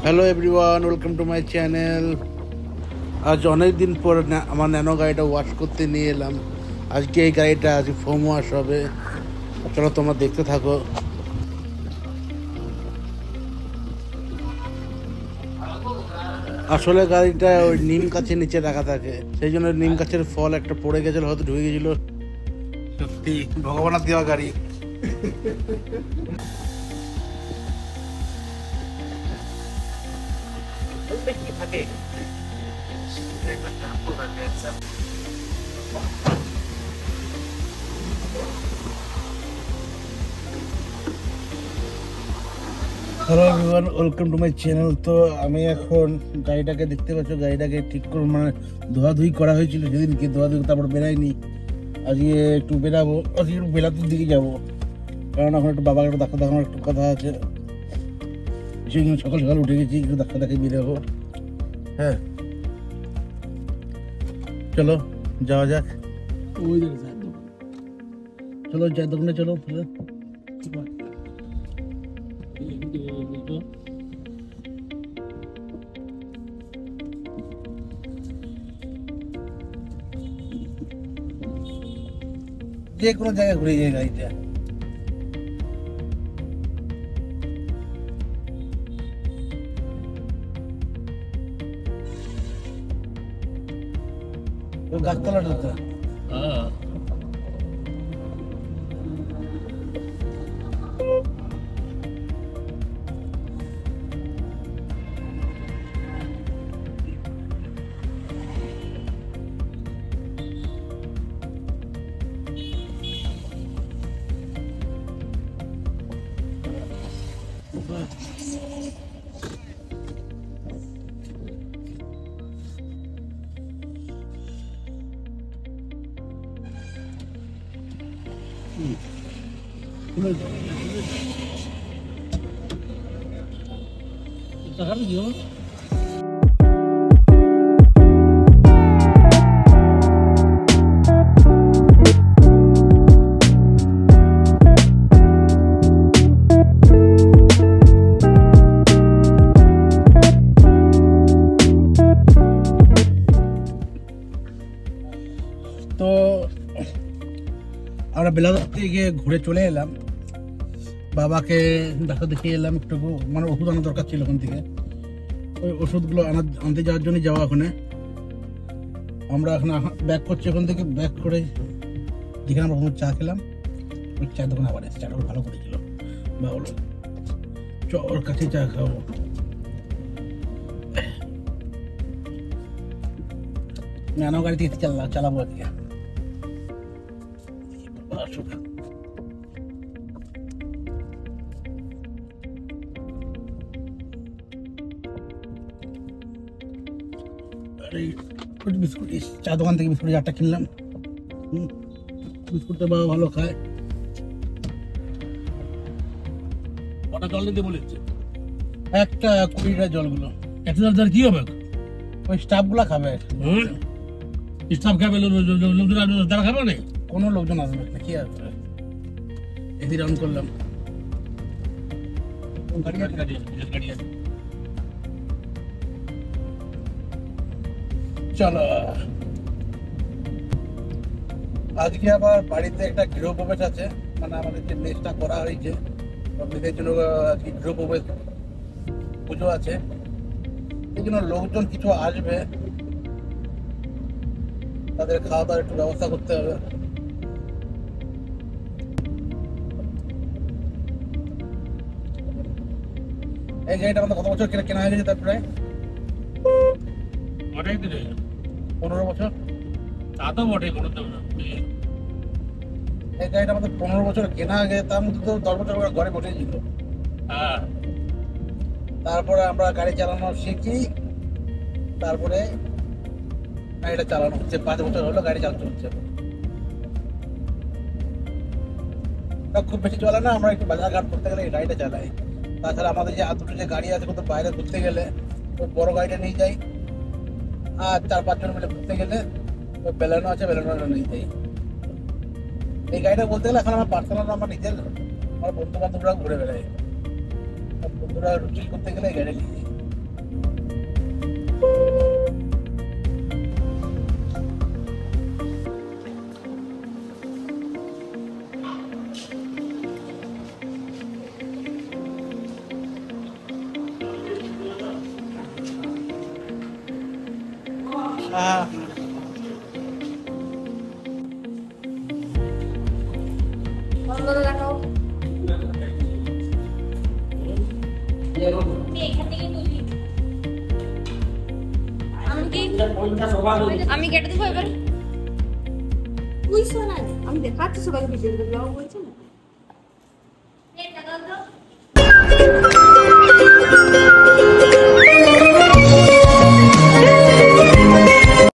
Hello everyone, welcome to my channel. আজ অনেক দিন পর আমার ন্যানো গাড়িটা ওয়াশ করতে নিয়ে এলাম। আজকে এই গাড়িটা আজকে ফোম ওয়াশ হবে। চলো তোমরা দেখতে থাকো। আসলে গাড়িটা ওই নিম গাছের নিচে রাখা থাকে, সেই জন্য নিম গাছের ফল একটা পড়ে গেছিল, হয়তো ঢুকে গেছিল। সত্যি ভগবানের দেওয়া গাড়ি। থাকে hello everyone, welcome to my channel. তো আমি এখন গাড়িটাকে দেখতে পাচ্ছ, গাড়িটাকে ঠিক করে ধোয়াধুয়ি করা হয়েছিল সেদিনকে, ধোয়াধুয়ি তারপর বেরাইনি। আজকে একটু বেরাবো, আজকে একটু বেলাতুর দিকে যাবো, কারণ এখন একটু বাবাকে একটু ডাক্তার দেখানোর একটু কথা আছে। সেই জন্য সকাল সকাল উঠে গেছি, একটু ডাক্তার দেখে বেরোবো। হ্যাঁ চলো যাওয়া যাক। চলো চায়ের দোকানে চলো। যে কোনো জায়গায় ঘুরে যায় গাড়িটা। গাছতলাটা তো তো আমরা বেলাদার থেকে ঘুরে চলে এলাম। বাবাকে ডাক্তার দেখিয়ে এলাম, একটু মানে ওষুধ আনার দরকার ছিল ওখান থেকে। ওই ওষুধগুলো আনতে যাওয়ার জন্য যাওয়া ওখানে। আমরা এখন ব্যাক করছি ওখান থেকে, ব্যাক করে যেখানে আমরা চা খেলাম ওই চায়ের দোকানে আবার এসে চাটা ভালো করেছিল। বা বলো চ ওর কাছে চা খাবো। ন্যানো গাড়ি থেকে চালাবো আজকে। বিস্কুট চা দোকান থেকে বিস্কুট 4টা কিনলাম। বিস্কুটটা বাবা ভালো খায়। কটা জল নিতে বলেছে? একটা 20টা জলগুলো। একটা জল কি হবে? ওই স্টাফগুলা খাবে। স্টাফ খাবে, লোকজন তারা খাবে না? কোনো লোকজন আসবে না, কি আসবে? এদিকে রাউন্ড করলাম। চলো আজকে আবার বাড়িতে একটা গৃহপ্রবেশ আছে, মানে আমাদের যে মেসটা করা হয়েছে মেয়েদের জন্য আজকে গৃহপ্রবেশ পুজো আছে। এই জন্য লোকজন কিছু আসবে, তাদের খাওয়া দাওয়ার একটু ব্যবস্থা করতে হবে। এই গাড়িটা আমাদের কত বছর কেনা হয়ে গেছে? তারপরে 15 বছর। তা তো বটে, এই গাড়িটা আমাদের 15 বছর কেনা আগে, তার মধ্যে তো 10 বছর ঘরে বসেছিল। হ্যাঁ, তারপরে আমরা গাড়ি চালানো শিখি, তারপরে গাড়িটা চালানো হচ্ছে। 5 বছর হলো গাড়ি চালাতে হচ্ছে। খুব বেশি চলে না, আমরা একটু বাজার ঘাট করতে গেলে এই গাড়িটা চালাই। তাছাড়া আমাদের যে দুটো যে গাড়ি আছে, কোথাও বাইরে ঘুরতে গেলে ওই বড় গাড়িটা নিয়ে যাই, আর 4-5 জন মিলে ঘুরতে গেলে ওই বেলানো আছে, বেলানোটা নিয়ে যাই। এই গাড়িটা বলতে গেলে এখন আমার পার্সোনাল, আমার নিজের, আমার বন্ধু বান্ধবরা ঘুরে বেড়াই। বন্ধুরা রুচিল করতে গেলে এই গাড়ি নিয়ে যাই। আমি কেটে দেবো এবার। আমি দেখাচ্ছি সবাইকে ভিডিও বলছে না।